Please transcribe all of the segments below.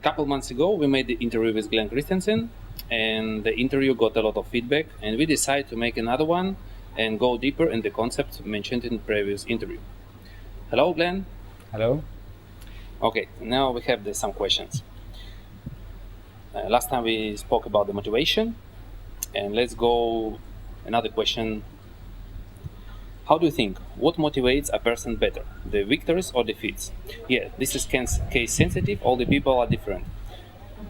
couple months ago, we made the interview with Glen Christiansen, and the interview got a lot of feedback, and we decided to make another one and go deeper in the concepts mentioned in the previous interview. Hello, Glen. Hello. Okay, now we have some questions. Last time we spoke about the motivation, and let's go another question. How do you think? What motivates a person better, the victories or defeats? Yeah, this is case sensitive. All the people are different.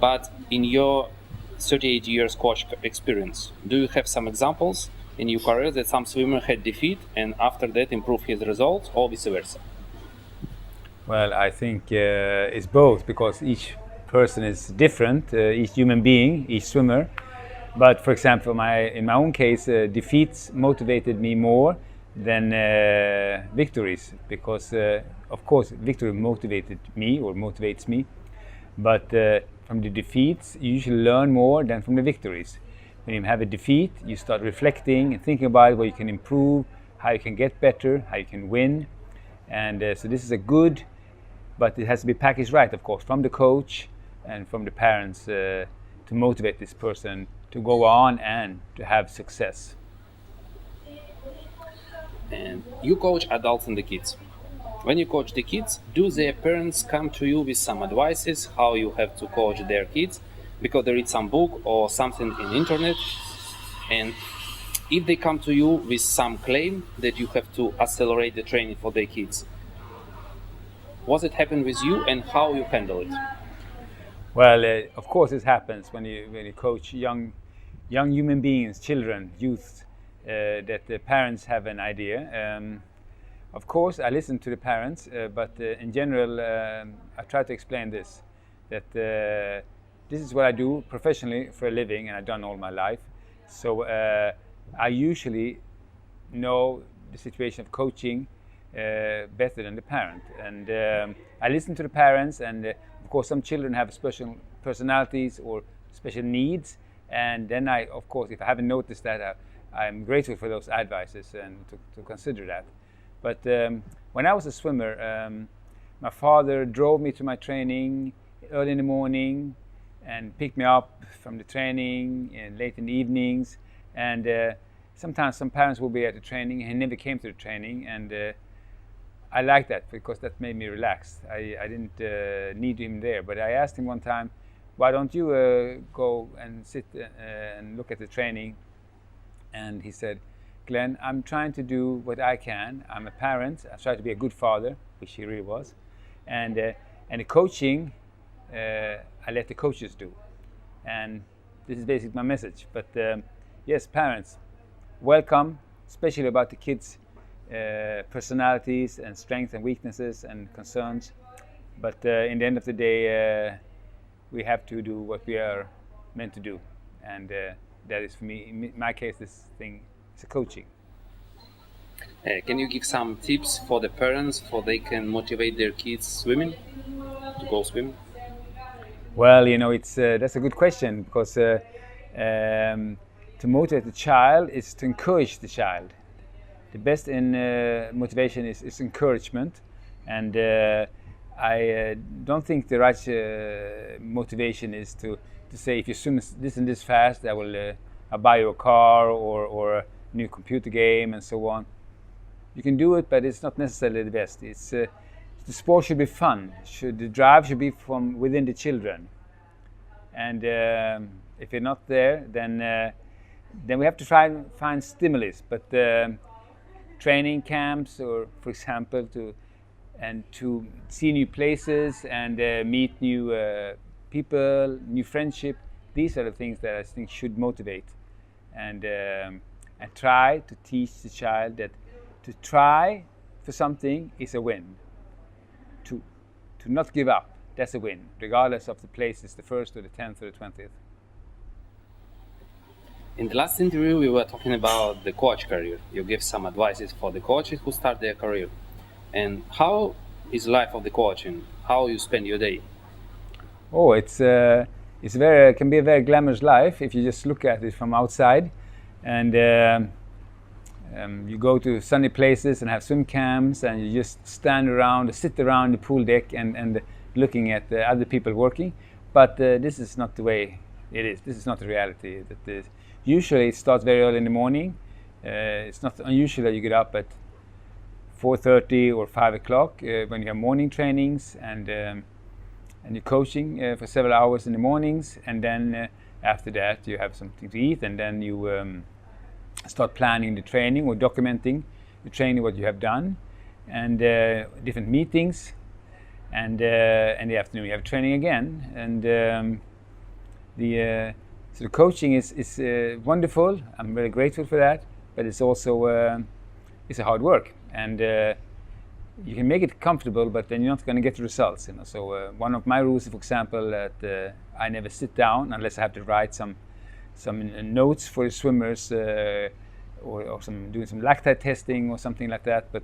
But in your 38 years coach experience, do you have some examples in your career that some swimmer had defeat and after that improved his results, or vice versa? Well, I think it's both, because each person is different, each human being, each swimmer. But for example, in my own case, defeats motivated me more than victories, because of course victory motivated me or motivates me, but from the defeats you usually learn more than from the victories. When you have a defeat, you start reflecting and thinking about what you can improve, how you can get better, how you can win. And so this is a good, but it has to be packaged right, of course, from the coach and from the parents to motivate this person to go on and to have success. And you coach adults and the kids. When you coach the kids, do their parents come to you with some advices how you have to coach their kids, because they read some book or something in internet? And if they come to you with some claim that you have to accelerate the training for their kids, was it happen with you and how you handle it? Well, of course it happens when you coach young human beings, children, youth, that the parents have an idea. Of course, I listen to the parents, but in general, I try to explain this, that this is what I do professionally for a living, and I've done all my life. So I usually know the situation of coaching better than the parent. And I listen to the parents, and of course some children have special personalities or special needs, and then I, of course, if I haven't noticed that, I'm grateful for those advices and to consider that. But when I was a swimmer, my father drove me to my training early in the morning and picked me up from the training and late in the evenings. And sometimes some parents will be at the training and he never came to the training, and I liked that because that made me relaxed. I didn't need him there, but I asked him one time, why don't you go and sit and look at the training? And he said, Glenn, I'm trying to do what I can. I'm a parent. I try to be a good father, which he really was. And the coaching, I let the coaches do. And this is basically my message. But yes, parents, welcome, especially about the kids' personalities and strengths and weaknesses and concerns. But in the end of the day, we have to do what we are meant to do. And that is, for me, in my case, this thing is a coaching. Can you give some tips for the parents for they can motivate their kids swimming, to go swimming? Well, it's that's a good question, because to motivate the child is to encourage the child. The best in motivation is encouragement, and I don't think the right motivation is to say, if you swim this and this fast, I'll buy you a car or a new computer game and so on. You can do it, but it's not necessarily the best. The sport should be fun. The drive should be from within the children. And if you're not there, then we have to try and find stimulus. But training camps, or for example, to see new places and meet new people, new friendship. These are the things that I think should motivate, and try to teach the child that to try for something is a win. To not give up, that's a win, regardless of the place, it's the 1st or the 10th or the 20th. In the last interview, we were talking about the coach career. You gave some advices for the coaches who start their career. And how is life of the coach, and how you spend your day? Oh, it can be a very glamorous life if you just look at it from outside, and you go to sunny places and have swim camps, and you just sit around the pool deck and looking at the other people working. but this is not the way it is. This is not the reality. Usually it starts very early in the morning. It's not unusual that you get up at 4:30 or 5 o'clock when you have morning trainings, and you're coaching for several hours in the mornings, and then after that you have something to eat, and then you start planning the training or documenting the training, what you have done, and different meetings, and in the afternoon you have training again, and so the coaching is wonderful. I'm very grateful for that, but it's also it's a hard work, and you can make it comfortable, but then you're not going to get the results. So one of my rules, for example, that I never sit down unless I have to write some notes for the swimmers, or doing some lactate testing or something like that. But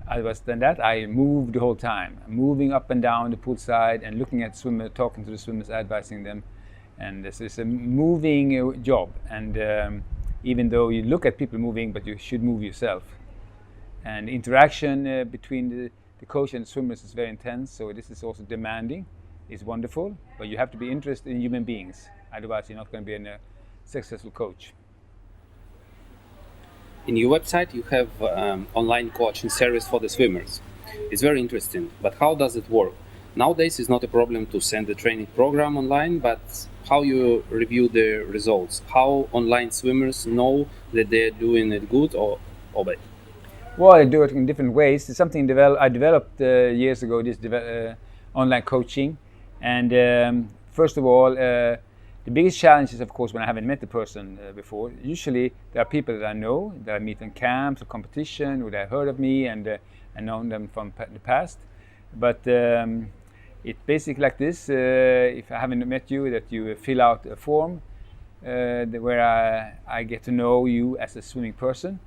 otherwise than that, I move the whole time, moving up and down the poolside and looking at swimmers, talking to the swimmers, advising them, and so it's a moving job. And even though you look at people moving, but you should move yourself. And interaction between the coach and the swimmers is very intense, so this is also demanding. It's wonderful, but you have to be interested in human beings. Otherwise, you're not going to be a successful coach. In your website, you have online coaching service for the swimmers. It's very interesting, but how does it work? Nowadays, it's not a problem to send the training program online, but how you review the results? How online swimmers know that they're doing it good or bad? Well, I do it in different ways. It's something I developed years ago, this online coaching. And first of all, the biggest challenge is, of course, when I haven't met the person before. Usually, there are people that I know, that I meet in camps or competition, or that heard of me and known them from the past. But it's basically like this. If I haven't met you, that you fill out a form where I get to know you as a swimming person,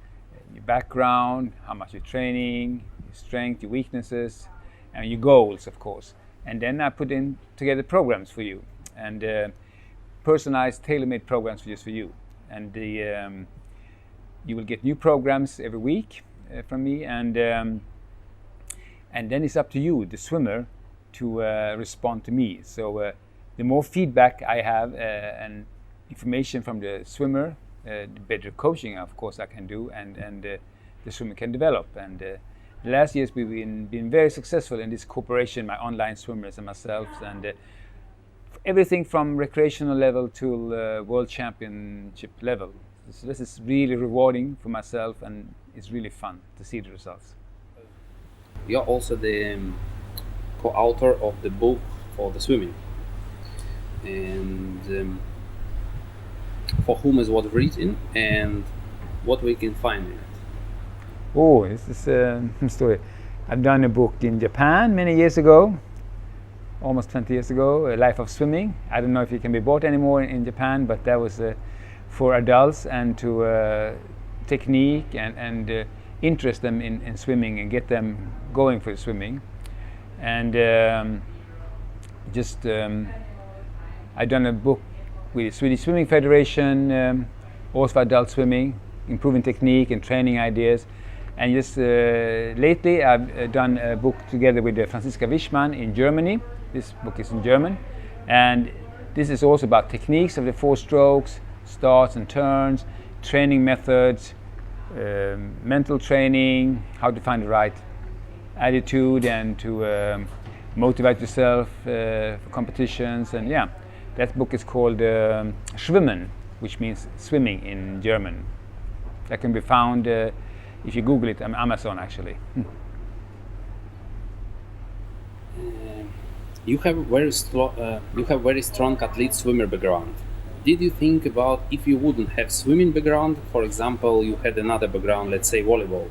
your background, how much you're training, your strength, your weaknesses, and your goals, of course. And then I put in together programs for you, and personalized, tailor-made programs just for you. And you will get new programs every week from me, and then it's up to you, the swimmer, to respond to me. So the more feedback I have and information from the swimmer, the better coaching, of course, I can do, and the swimmer can develop. And the last years we've been very successful in this cooperation, my online swimmers and myself, and everything from recreational level to world championship level. So this is really rewarding for myself, and it's really fun to see the results. You're also the co-author of the book for the swimming, and for whom is what written and what we can find in it. Oh, this is a story. I've done a book in Japan many years ago, almost 20 years ago, A Life of Swimming. I don't know if it can be bought anymore in Japan, but that was for adults and to technique and interest them in swimming and get them going for swimming. And I've done a book with the Swedish Swimming Federation, also for adult swimming, improving technique and training ideas. And just lately I've done a book together with Franziska Wischmann in Germany. This book is in German, and this is also about techniques of the 4 strokes, starts and turns, training methods, mental training, how to find the right attitude and to motivate yourself for competitions. And yeah, that book is called Schwimmen, which means swimming in German. That can be found if you Google it on Amazon, actually. You have very strong athlete swimmer background. Did you think about if you wouldn't have swimming background, for example, you had another background, let's say volleyball,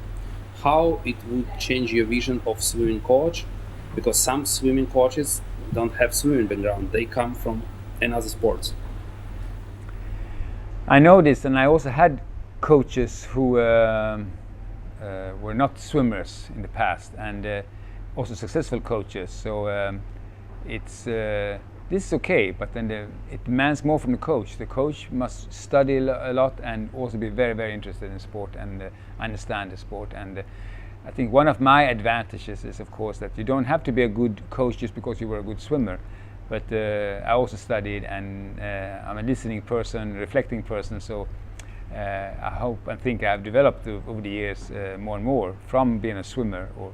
how it would change your vision of swimming coach? Because some swimming coaches don't have swimming background; they come from another sports. I know this, and I also had coaches who were not swimmers in the past, and also successful coaches. So this is okay, but then it demands more from the coach. The coach must study a lot and also be very, very interested in sport and understand the sport. And I think one of my advantages is, of course, that you don't have to be a good coach just because you were a good swimmer. But I also studied, and I'm a listening person, reflecting person, so I hope and think I've developed over the years more and more from being a swimmer or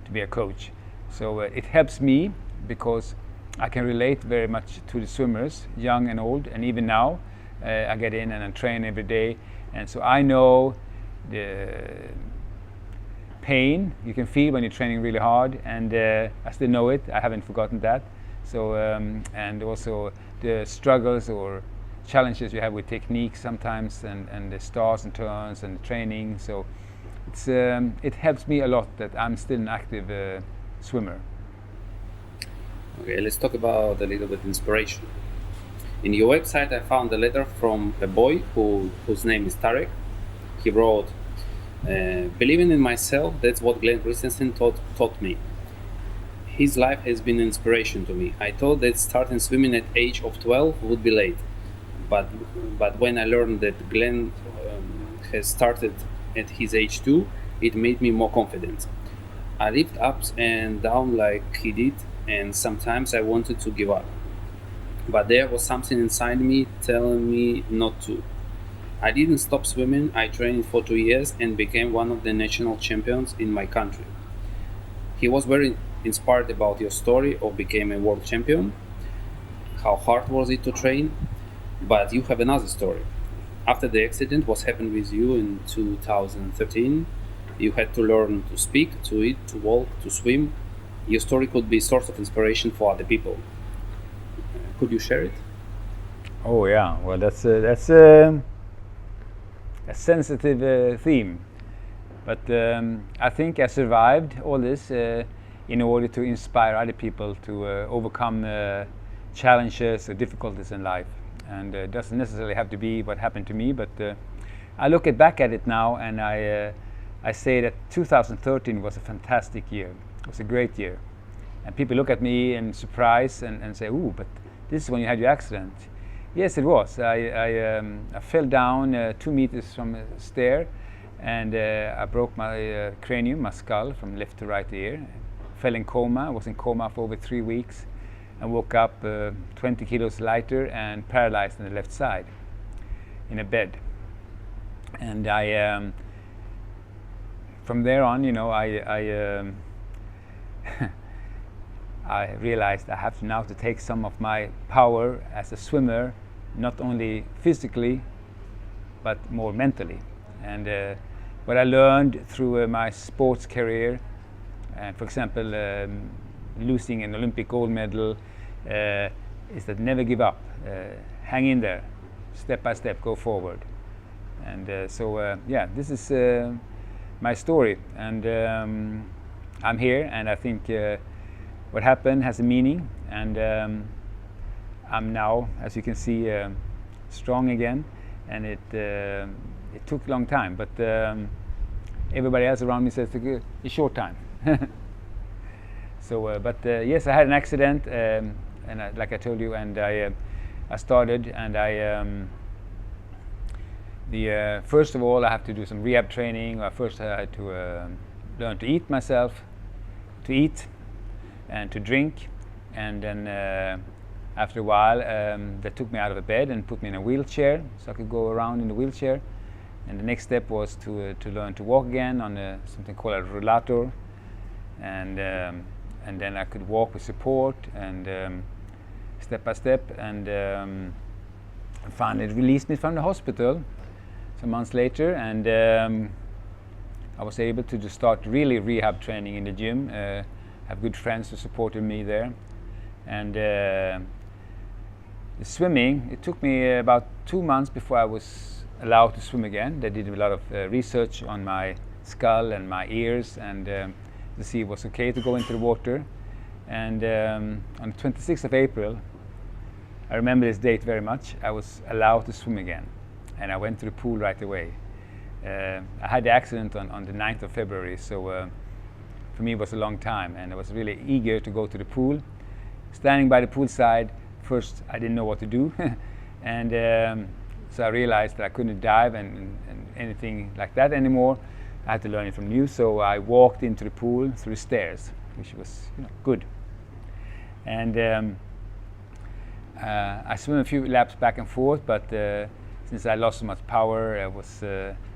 to be a coach. So it helps me because I can relate very much to the swimmers, young and old, and even now I get in and I train every day, and so I know the pain you can feel when you're training really hard, and I still know it. I haven't forgotten that. So and also the struggles or challenges you have with technique sometimes, and the starts and turns and the training. So it's it helps me a lot that I'm still an active swimmer. Okay, let's talk about a little bit inspiration. In your website, I found a letter from a boy whose name is Tarek. He wrote, "Believing in myself, that's what Glen Christiansen taught me. His life has been an inspiration to me. I thought that starting swimming at age of 12 would be late, but when I learned that Glen has started at his age too, it made me more confident. I lived ups and downs like he did, and sometimes I wanted to give up. But there was something inside me telling me not to. I didn't stop swimming. I trained for 2 years and became one of the national champions in my country." He was very inspired about your story of becoming a world champion. How hard was it to train? But you have another story. After the accident, what happened with you in 2013? You had to learn to speak, to eat, to walk, to swim. Your story could be a source of inspiration for other people. Could you share it? Oh yeah, well that's a sensitive theme, but I think I survived all this in order to inspire other people to overcome challenges or difficulties in life. And it doesn't necessarily have to be what happened to me, but I look back at it now, and I say that 2013 was a fantastic year. It was a great year, and people look at me in surprise and say, "Ooh, but this is when you had your accident." Yes, it was. I fell down 2 meters from a stair, and I broke my cranium, my skull, from left to right ear. Fell in coma. I was in coma for over 3 weeks, and woke up 20 kilos lighter and paralyzed on the left side in a bed. And I, from there on, I realized I have now to take some of my power as a swimmer, not only physically, but more mentally. And what I learned through my sports career, for example, losing an Olympic gold medal, is that never give up, hang in there, step by step, go forward. And yeah, this is my story, and I'm here, and I think what happened has a meaning, and I'm now, as you can see, strong again, and it took a long time, but everybody else around me says it's a short time. So, yes, I had an accident, and like I told you, and I started, and first of all, I have to do some rehab training. First, I had to learn to eat myself, and to drink, and then after a while, they took me out of the bed and put me in a wheelchair, so I could go around in the wheelchair. And the next step was to learn to walk again on something called a rollator, and then I could walk with support, and step by step, and finally it released me from the hospital some months later, and I was able to just start really rehab training in the gym. Have good friends who supported me there, and the swimming, it took me about 2 months before I was allowed to swim again. They did a lot of research on my skull and my ears, and to see if it was okay to go into the water. And on the 26th of April, I remember this date very much, I was allowed to swim again, and I went to the pool right away. I had the accident on the 9th of February, so for me it was a long time, and I was really eager to go to the pool. Standing by the poolside, first I didn't know what to do, and so I realized that I couldn't dive and anything like that anymore. I had to learn it from new, so I walked into the pool through the stairs, which was good. And I swam a few laps back and forth, but since I lost so much power, I was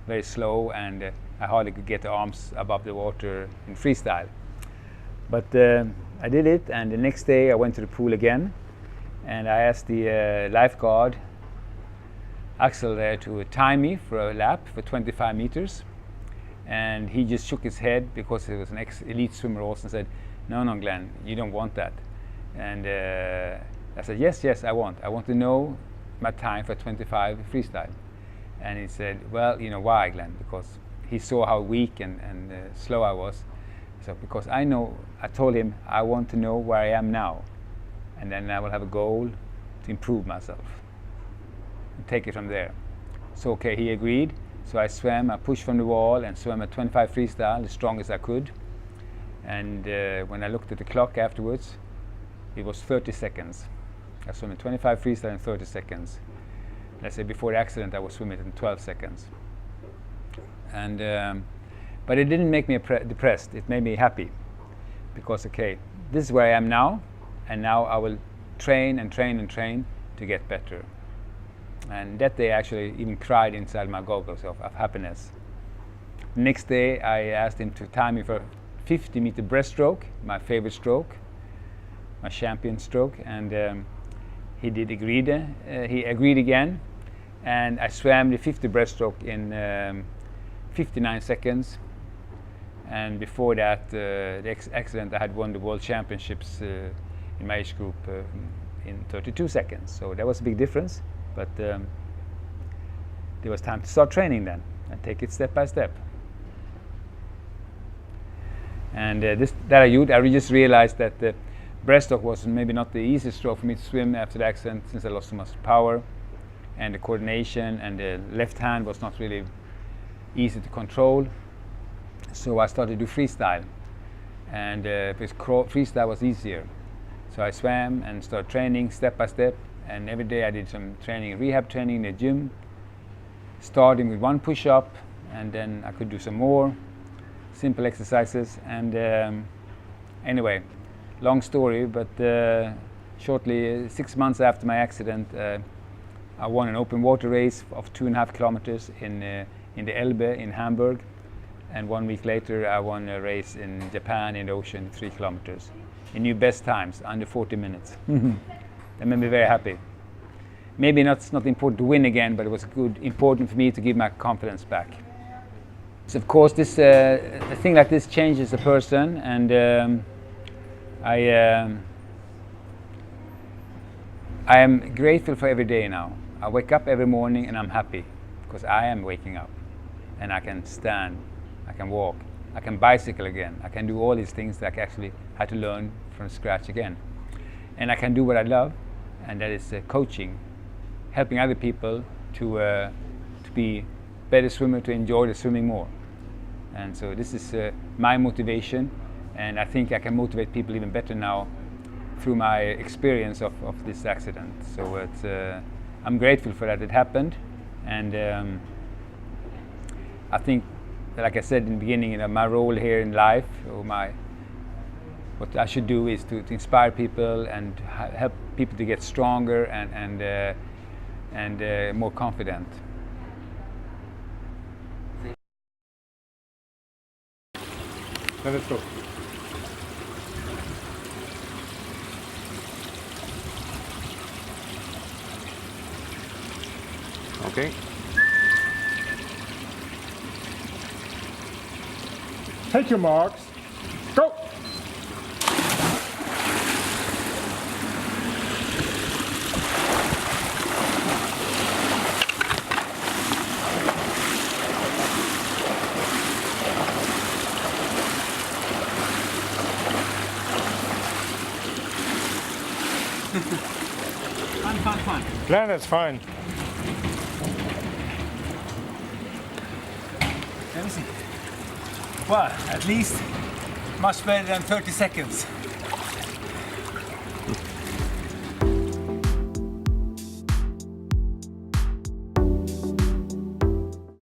very slow, and I hardly could get the arms above the water in freestyle. But I did it, and the next day I went to the pool again, and I asked the lifeguard, Axel, there to time me for a lap for 25 meters. And he just shook his head, because he was an elite swimmer also, and said, no, Glenn, you don't want that. And I said, yes, I want to know my time for 25 freestyle. And he said, well, you know why, Glenn? Because he saw how weak and slow I was. So because I told him I want to know where I am now, and then I will have a goal to improve myself and take it from there. So okay, he agreed. So I pushed from the wall and swam at 25 freestyle, the strongest I could. And when I looked at the clock afterwards, it was 30 seconds. I swam at 25 freestyle in 30 seconds. Let's say before the accident, I was swimming in 12 seconds. And but it didn't make me depressed. It made me happy, because okay, this is where I am now, and now I will train and train and train to get better. And that day I actually even cried inside my goggles of happiness. Next day I asked him to time me for 50-meter breaststroke, my favorite stroke, my champion stroke, and he agreed again, and I swam the 50 breaststroke in 59 seconds. And before that, the accident, I had won the World Championships in my age group in 32 seconds. So that was a big difference. But there was time to start training then and take it step by step. And I just realized that the breaststroke was maybe not the easiest stroke for me to swim after the accident, since I lost so much power, and the coordination and the left hand was not really easy to control. So I started to do freestyle, and because freestyle was easier. So I swam and started training step by step. And every day I did some training, rehab training in the gym, starting with one push-up, and then I could do some more simple exercises. And anyway, long story, but shortly, 6 months after my accident, I won an open water race of 2.5 kilometers in the Elbe in Hamburg. And 1 week later, I won a race in Japan in the ocean, 3 kilometers, in new best times, under 40 minutes. That made me very happy. Maybe it's not important to win again, but it was important for me to give my confidence back. So of course, a thing like this changes a person, and I am grateful for every day now. I wake up every morning and I'm happy, because I am waking up, and I can stand, I can walk, I can bicycle again, I can do all these things that I actually had to learn from scratch again. And I can do what I love, and that is coaching, helping other people to be better swimmer, to enjoy the swimming more. And so this is my motivation, and I think I can motivate people even better now through my experience of this accident. So I'm grateful for that it happened, and I think, like I said in the beginning, my role here in life, or what I should do is to inspire people and help people to get stronger and more confident. Now let's go. Okay. Take your marks. Go! Fun. Glenn, that's fine. Let me see. Well, at least much better than 30 seconds.